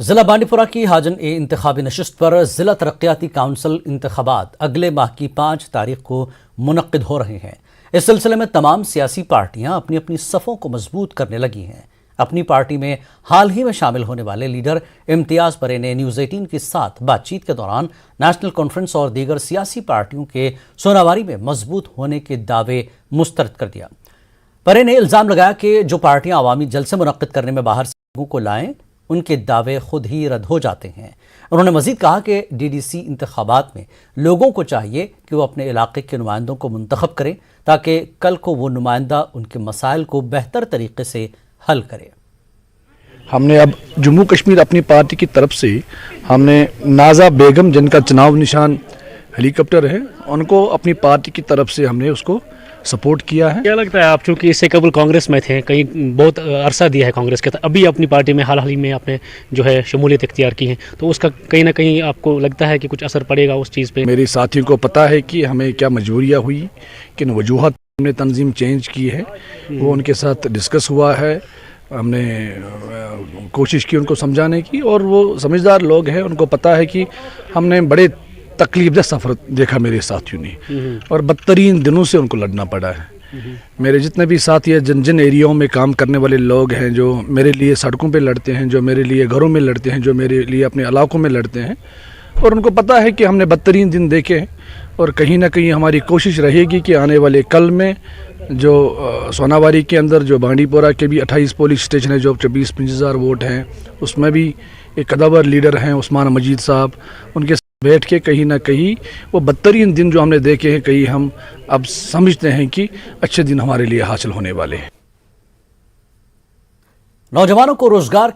ضلع بانڈی کی حاجن انتخابی نشست پر ضلع ترقیاتی کونسل انتخابات اگلے ماہ کی 5 تاریخ کو منعقد ہو رہے ہیں۔ اس سلسلے میں تمام سیاسی پارٹیاں اپنی اپنی صفوں کو مضبوط کرنے لگی ہیں۔ اپنی پارٹی میں حال ہی میں شامل ہونے والے لیڈر امتیاز پرے نے نیوز 18 کے ساتھ بات چیت کے دوران نیشنل کانفرنس اور دیگر سیاسی پارٹیوں کے سوناواری میں مضبوط ہونے کے دعوے مسترد کر دیا۔ پرے نے الزام لگایا کہ جو پارٹیاں عوامی جلسے منعقد کرنے میں باہر سے لوگوں کو لائیں ان کے دعوے خود ہی رد ہو جاتے ہیں۔ انہوں نے مزید کہا کہ DDC انتخابات میں لوگوں کو چاہیے کہ وہ اپنے علاقے کے نمائندوں کو منتخب کریں تاکہ کل کو وہ نمائندہ ان کے مسائل کو بہتر طریقے سے حل کرے۔ ہم نے اب جموں کشمیر اپنی پارٹی کی طرف سے ہم نے نازا بیگم جن کا چناو نشان ہیلی کاپٹر ہے ان کو اپنی پارٹی کی طرف سے ہم نے اس کو سپورٹ کیا ہے۔ کیا لگتا ہے آپ چونکہ اس سے قبل کانگریس میں تھے، کئی بہت عرصہ دیا ہے کانگریس کے، ابھی اپنی پارٹی میں حال ہی میں آپ نے جو ہے شمولیت اختیار کی ہے، تو اس کا کہیں نہ کہیں آپ کو لگتا ہے کہ کچھ اثر پڑے گا اس چیز پہ؟ میرے ساتھیوں کو پتہ ہے کہ ہمیں کیا مجبوریاں ہوئی، کن وجوہات ہم نے تنظیم چینج کی ہے، وہ ان کے ساتھ ڈسکس ہوا ہے۔ ہم نے کوشش کی ان کو سمجھانے کی، اور وہ سمجھدار لوگ ہیں، ان کو پتہ ہے کہ ہم نے بڑے تکلیف دہ سفر دیکھا میرے ساتھیوں نے، اور بدترین دنوں سے ان کو لڑنا پڑا ہے۔ میرے جتنے بھی ساتھی ہیں، جن ایریاؤں میں کام کرنے والے لوگ ہیں، جو میرے لیے سڑکوں پہ لڑتے ہیں، جو میرے لیے گھروں میں لڑتے ہیں، جو میرے لیے اپنے علاقوں میں لڑتے ہیں، اور ان کو پتہ ہے کہ ہم نے بدترین دن دیکھے ہیں، اور کہیں نہ کہیں ہماری کوشش رہے گی کہ آنے والے کل میں جو سوناواری کے اندر جو بانڈی پورہ کے بھی 28 پولیس اسٹیشن ہے، جو 24-25 ہزار ووٹ ہیں، اس میں بھی ایک قدور لیڈر ہیں عثمان مجید صاحب، ان کے ساتھ بیٹھ کے کہیں نہ کہیں وہ بدترین دن جو ہم نے دیکھے ہیں، کہیں ہم اب سمجھتے ہیں کہ اچھے دن ہمارے لیے حاصل ہونے والے ہیں۔ نوجوانوں کو روزگار